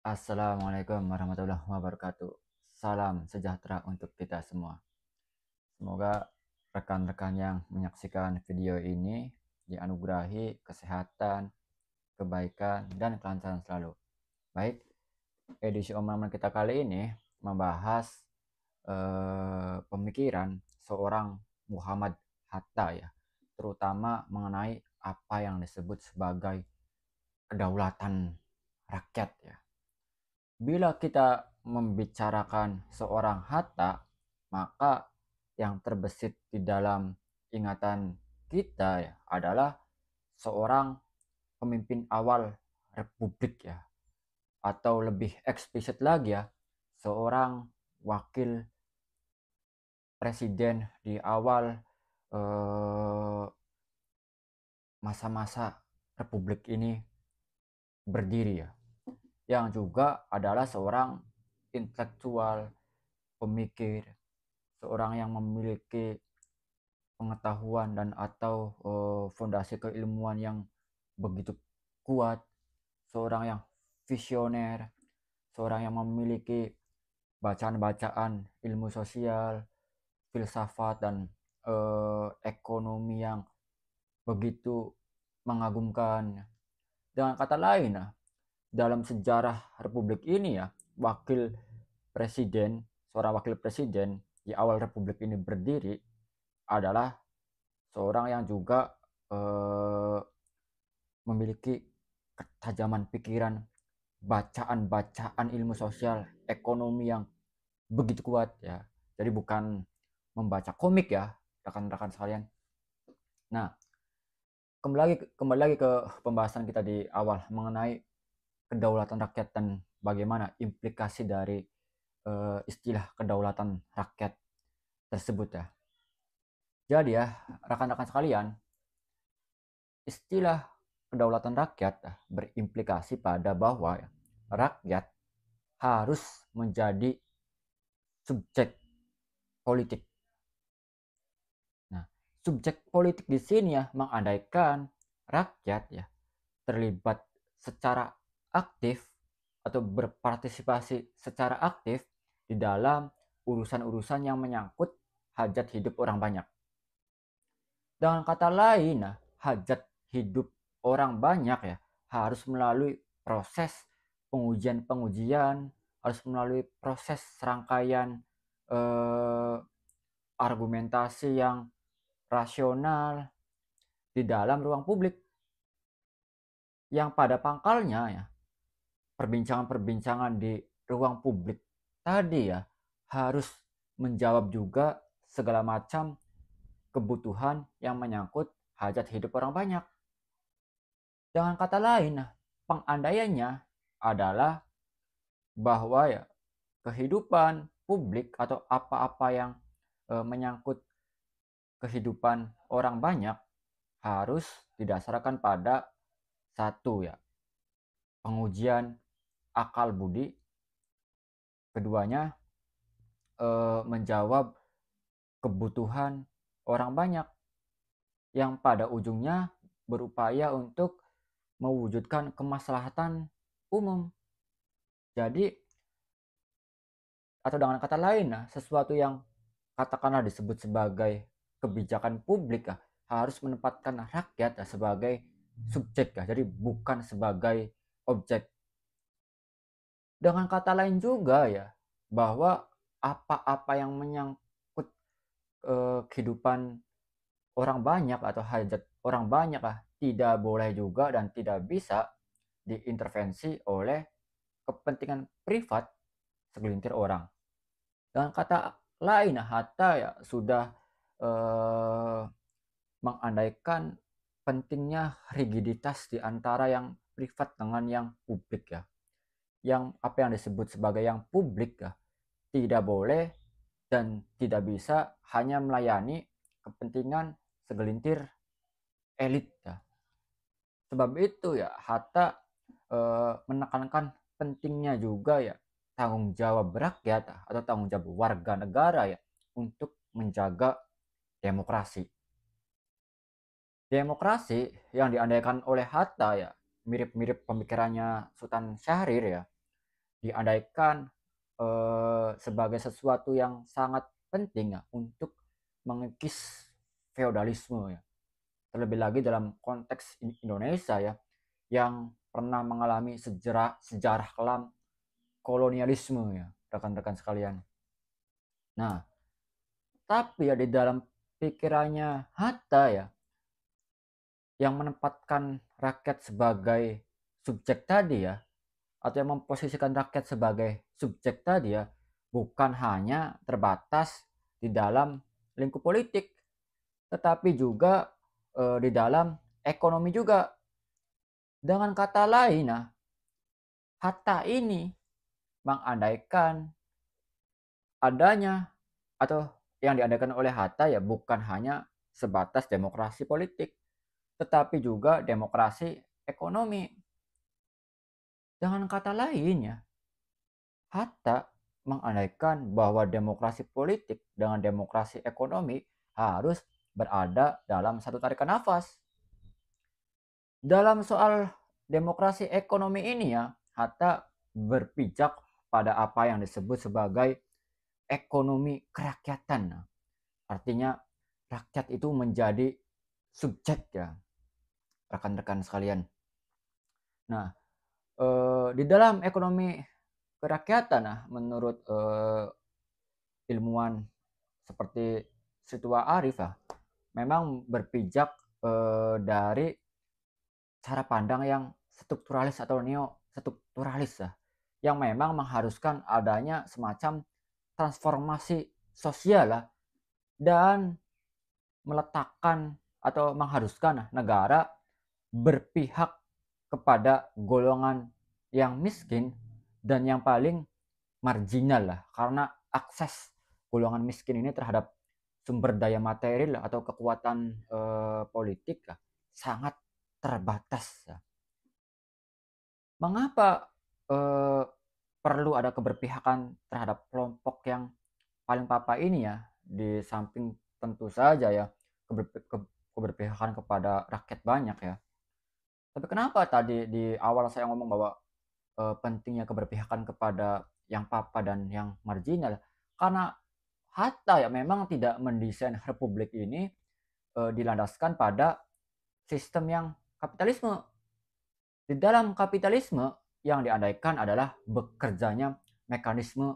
Assalamualaikum warahmatullahi wabarakatuh. Salam sejahtera untuk kita semua. Semoga rekan-rekan yang menyaksikan video ini dianugerahi kesehatan, kebaikan, dan kelancaran selalu. Baik, edisi omongan kita kali ini membahas pemikiran seorang Muhammad Hatta ya, terutama mengenai apa yang disebut sebagai kedaulatan rakyat ya. Bila kita membicarakan seorang Hatta, maka yang terbesit di dalam ingatan kita ya adalah seorang pemimpin awal republik ya, atau lebih eksplisit lagi ya, seorang wakil presiden di awal eh, masa-masa republik ini berdiri ya, yang juga adalah seorang intelektual, pemikir, seorang yang memiliki pengetahuan dan atau fondasi keilmuan yang begitu kuat, seorang yang visioner, seorang yang memiliki bacaan-bacaan ilmu sosial, filsafat dan ekonomi yang begitu mengagumkan. Dengan kata lain, dalam sejarah Republik ini ya, wakil presiden, seorang wakil presiden di awal Republik ini berdiri adalah seorang yang juga memiliki ketajaman pikiran, bacaan-bacaan ilmu sosial, ekonomi yang begitu kuat ya. Jadi bukan membaca komik ya, rekan-rekan sekalian. Nah, kembali lagi ke pembahasan kita di awal mengenai kedaulatan rakyat dan bagaimana implikasi dari istilah kedaulatan rakyat tersebut ya. Jadi ya, rekan-rekan sekalian, istilah kedaulatan rakyat berimplikasi pada bahwa rakyat harus menjadi subjek politik. Nah, subjek politik di sini ya mengandaikan rakyat ya terlibat secara aktif atau berpartisipasi secara aktif di dalam urusan-urusan yang menyangkut hajat hidup orang banyak. Dengan kata lain, hajat hidup orang banyak ya harus melalui proses pengujian-pengujian, harus melalui proses serangkaian eh, argumentasi yang rasional di dalam ruang publik, yang pada pangkalnya ya perbincangan-perbincangan di ruang publik tadi ya harus menjawab juga segala macam kebutuhan yang menyangkut hajat hidup orang banyak. Dengan kata lain, pengandaiannya adalah bahwa ya kehidupan publik atau apa-apa yang menyangkut kehidupan orang banyak harus didasarkan pada satu ya, pengujian akal budi, keduanya menjawab kebutuhan orang banyak yang pada ujungnya berupaya untuk mewujudkan kemaslahatan umum. Jadi, atau dengan kata lain, sesuatu yang katakanlah disebut sebagai kebijakan publik harus menempatkan rakyat sebagai subjek jadi bukan sebagai objek. Dengan kata lain juga ya, bahwa apa-apa yang menyangkut kehidupan orang banyak atau hajat orang banyak tidak boleh juga dan tidak bisa diintervensi oleh kepentingan privat segelintir orang. Dengan kata lain, Hatta ya sudah eh, mengandaikan pentingnya rigiditas di antara yang privat dengan yang publik ya. Yang apa yang disebut sebagai yang publik ya tidak boleh dan tidak bisa hanya melayani kepentingan segelintir elit ya. Sebab itu ya Hatta menekankan pentingnya juga ya tanggung jawab rakyat atau tanggung jawab warga negara ya untuk menjaga demokrasi. Demokrasi yang diandaikan oleh Hatta ya mirip-mirip pemikirannya Sultan Syahrir ya, diandaikan sebagai sesuatu yang sangat penting ya untuk mengikis feodalisme ya. Terlebih lagi dalam konteks Indonesia ya, yang pernah mengalami sejarah kelam kolonialisme ya, rekan-rekan sekalian. Nah, tapi ya di dalam pikirannya Hatta ya, yang menempatkan rakyat sebagai subjek tadi ya, atau yang memposisikan rakyat sebagai subjek tadi ya, bukan hanya terbatas di dalam lingkup politik, tetapi juga di dalam ekonomi juga. Dengan kata lain, nah, Hatta ini mengandaikan adanya atau yang diadakan oleh Hatta ya bukan hanya sebatas demokrasi politik, tetapi juga demokrasi ekonomi. Dengan kata lain ya, Hatta mengandaikan bahwa demokrasi politik dengan demokrasi ekonomi harus berada dalam satu tarikan nafas. Dalam soal demokrasi ekonomi ini ya, Hatta berpijak pada apa yang disebut sebagai ekonomi kerakyatan. Artinya rakyat itu menjadi subjek ya, rekan-rekan sekalian. Nah, di dalam ekonomi kerakyatan, nah, menurut ilmuwan seperti Situa Arif ya, memang berpijak dari cara pandang yang strukturalis atau neo strukturalis ya, yang memang mengharuskan adanya semacam transformasi sosial lah, dan meletakkan atau mengharuskan negara berpihak kepada golongan yang miskin dan yang paling marginal lah, karena akses golongan miskin ini terhadap sumber daya material atau kekuatan politik lah, sangat terbatas ya. Mengapa perlu ada keberpihakan terhadap kelompok yang paling papa ini ya, di samping tentu saja ya keberpihakan kepada rakyat banyak ya. Tapi kenapa tadi di awal saya ngomong bahwa pentingnya keberpihakan kepada yang papa dan yang marginal? Karena Hatta ya memang tidak mendesain republik ini dilandaskan pada sistem yang kapitalisme. Di dalam kapitalisme yang diandaikan adalah bekerjanya mekanisme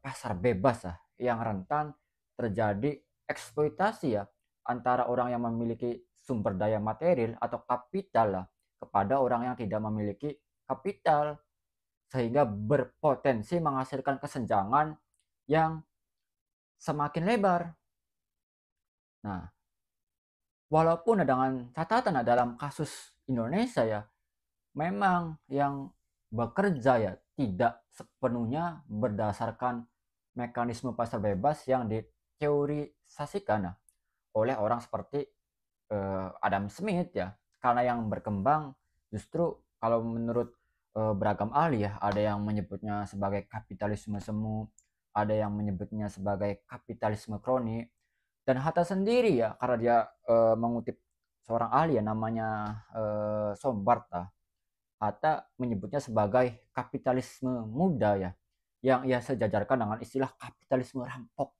pasar bebas lah, yang rentan terjadi eksploitasi ya antara orang yang memiliki sumber daya material atau kapital lah kepada orang yang tidak memiliki kapital, sehingga berpotensi menghasilkan kesenjangan yang semakin lebar. Nah, walaupun dengan catatan dalam kasus Indonesia ya, memang yang bekerja ya tidak sepenuhnya berdasarkan mekanisme pasar bebas yang diteorisasikan oleh orang seperti Adam Smith ya, karena yang berkembang justru kalau menurut beragam ahli ya, ada yang menyebutnya sebagai kapitalisme semu, ada yang menyebutnya sebagai kapitalisme kroni, dan Hatta sendiri ya karena dia mengutip seorang ahli ya namanya Sombart, Hatta menyebutnya sebagai kapitalisme muda ya, yang ia sejajarkan dengan istilah kapitalisme rampok.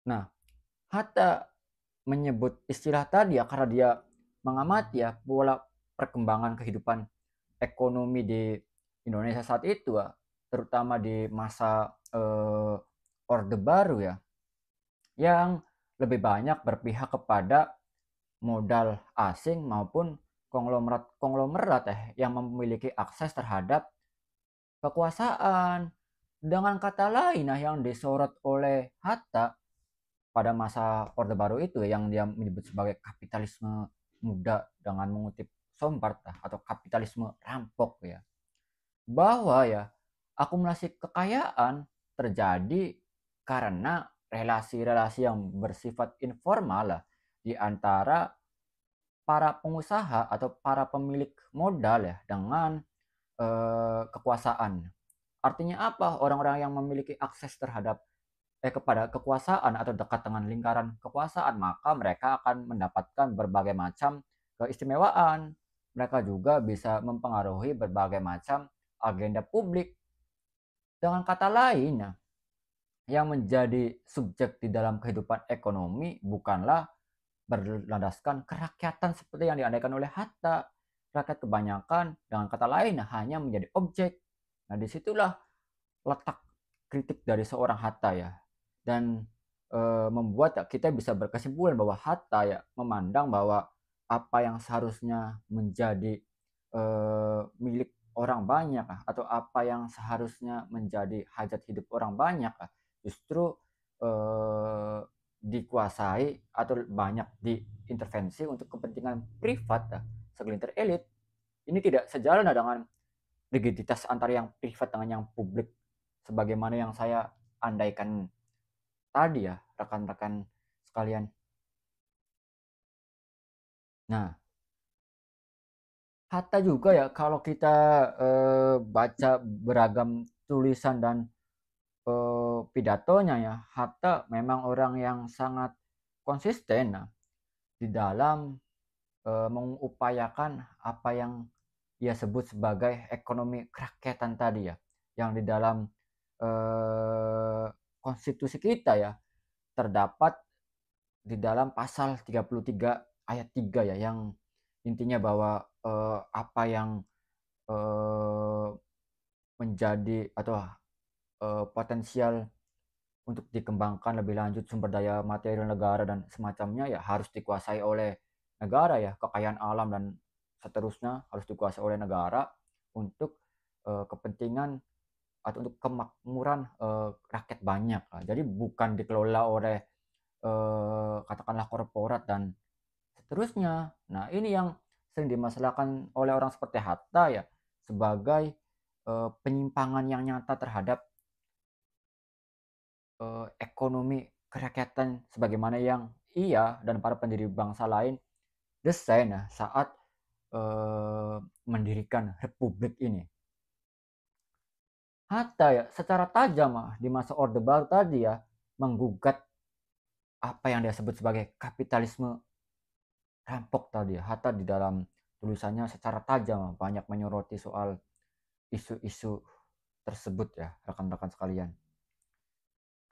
Nah, Hatta menyebut istilah tadi ya karena dia mengamati ya pola perkembangan kehidupan ekonomi di Indonesia saat itu ya, terutama di masa Orde Baru ya, yang lebih banyak berpihak kepada modal asing maupun konglomerat yang memiliki akses terhadap kekuasaan. Dengan kata lain, yang disorot oleh Hatta pada masa Orde Baru itu yang dia menyebut sebagai kapitalisme muda dengan mengutip Sombart atau kapitalisme rampok ya, bahwa ya akumulasi kekayaan terjadi karena relasi-relasi yang bersifat informal lah di antara para pengusaha atau para pemilik modal ya dengan kekuasaan. Artinya apa? Orang-orang yang memiliki akses terhadap kepada kekuasaan atau dekat dengan lingkaran kekuasaan, maka mereka akan mendapatkan berbagai macam keistimewaan. Mereka juga bisa mempengaruhi berbagai macam agenda publik. Dengan kata lain, yang menjadi subjek di dalam kehidupan ekonomi bukanlah berlandaskan kerakyatan seperti yang diandaikan oleh Hatta. Rakyat kebanyakan dengan kata lain hanya menjadi objek. Nah, disitulah letak kritik dari seorang Hatta ya. Dan membuat kita bisa berkesimpulan bahwa Hatta ya memandang bahwa apa yang seharusnya menjadi milik orang banyak atau apa yang seharusnya menjadi hajat hidup orang banyak justru dikuasai atau banyak diintervensi untuk kepentingan privat segelintir elit. Ini tidak sejalan dengan rigiditas antara yang privat dengan yang publik sebagaimana yang saya andaikan tadi ya, rekan-rekan sekalian. Nah, Hatta juga ya kalau kita baca beragam tulisan dan pidatonya ya, Hatta memang orang yang sangat konsisten di dalam mengupayakan apa yang ia sebut sebagai ekonomi kerakyatan tadi ya, yang di dalam konstitusi kita ya terdapat di dalam pasal 33 ayat 3 ya, yang intinya bahwa apa yang menjadi atau potensial untuk dikembangkan lebih lanjut sumber daya material negara dan semacamnya ya harus dikuasai oleh negara ya, kekayaan alam dan seterusnya harus dikuasai oleh negara untuk kepentingan atau untuk kemakmuran rakyat banyak. Jadi bukan dikelola oleh katakanlah korporat dan seterusnya. Nah, ini yang sering dimasalahkan oleh orang seperti Hatta ya sebagai penyimpangan yang nyata terhadap ekonomi kerakyatan sebagaimana yang ia dan para pendiri bangsa lain desain saat mendirikan republik ini. Hatta ya secara tajam di masa Orde Baru tadi ya menggugat apa yang dia sebut sebagai kapitalisme rampok tadi ya. Hatta di dalam tulisannya secara tajam banyak menyoroti soal isu-isu tersebut ya, rekan-rekan sekalian.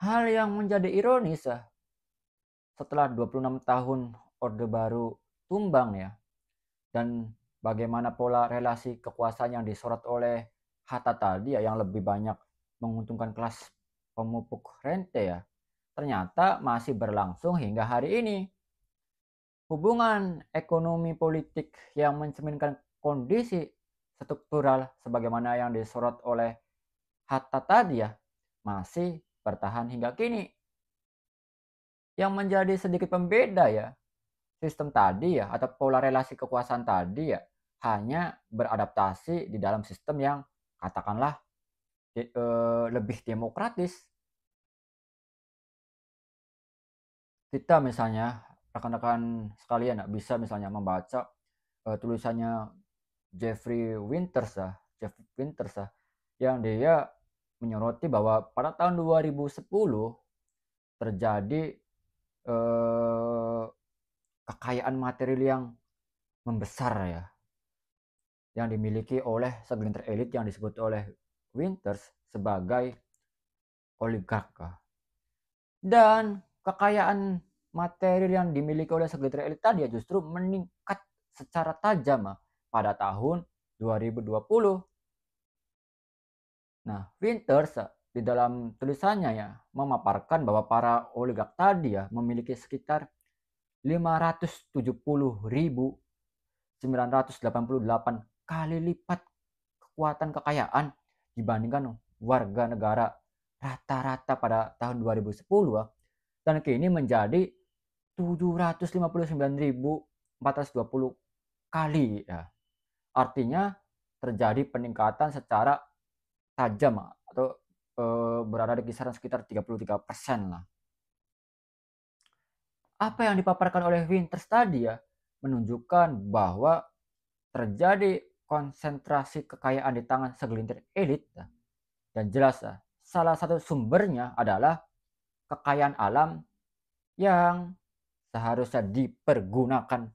Hal yang menjadi ironis setelah 26 tahun Orde Baru tumbang ya, dan bagaimana pola relasi kekuasaan yang disorot oleh Hatta tadi ya yang lebih banyak menguntungkan kelas pemupuk rente ya, ternyata masih berlangsung hingga hari ini. Hubungan ekonomi politik yang mencerminkan kondisi struktural sebagaimana yang disorot oleh Hatta tadi ya masih bertahan hingga kini. Yang menjadi sedikit pembeda ya, sistem tadi ya atau pola relasi kekuasaan tadi ya hanya beradaptasi di dalam sistem yang katakanlah lebih demokratis. Kita misalnya rekan-rekan sekalian bisa misalnya membaca tulisannya Jeffrey Winters yang dia menyoroti bahwa pada tahun 2010 terjadi kekayaan material yang membesar ya yang dimiliki oleh segelintir elit yang disebut oleh Winters sebagai oligark. Dan kekayaan material yang dimiliki oleh segelintir elit tadi ya justru meningkat secara tajam pada tahun 2020. Nah, Winters di dalam tulisannya ya memaparkan bahwa para oligark tadi ya memiliki sekitar 570.988 kali lipat kekuatan kekayaan dibandingkan warga negara rata-rata pada tahun 2010 dan kini menjadi 759.420 kali ya. Artinya terjadi peningkatan secara tajam atau berada di kisaran sekitar 33% lah. Apa yang dipaparkan oleh Winters tadi ya menunjukkan bahwa terjadi konsentrasi kekayaan di tangan segelintir elit dan jelas salah satu sumbernya adalah kekayaan alam yang seharusnya dipergunakan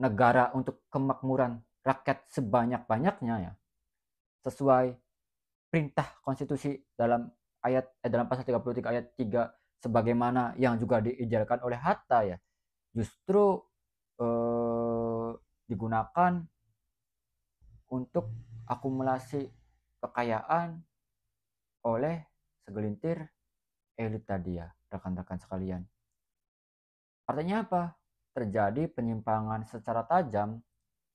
negara untuk kemakmuran rakyat sebanyak-banyaknya ya, sesuai perintah konstitusi dalam pasal 33 ayat 3 sebagaimana yang juga diijarkan oleh Hatta ya, justru digunakan untuk akumulasi kekayaan oleh segelintir elit tadi ya, rekan-rekan sekalian. Artinya apa? Terjadi penyimpangan secara tajam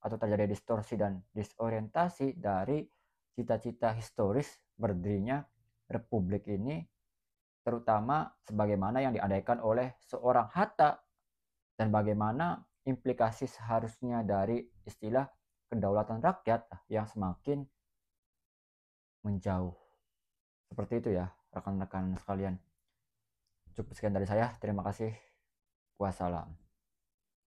atau terjadi distorsi dan disorientasi dari cita-cita historis berdirinya republik ini, terutama sebagaimana yang diandaikan oleh seorang Hatta dan bagaimana implikasi seharusnya dari istilah kedaulatan rakyat yang semakin menjauh. Seperti itu ya, rekan-rekan sekalian. Cukup sekian dari saya. Terima kasih. Wassalam.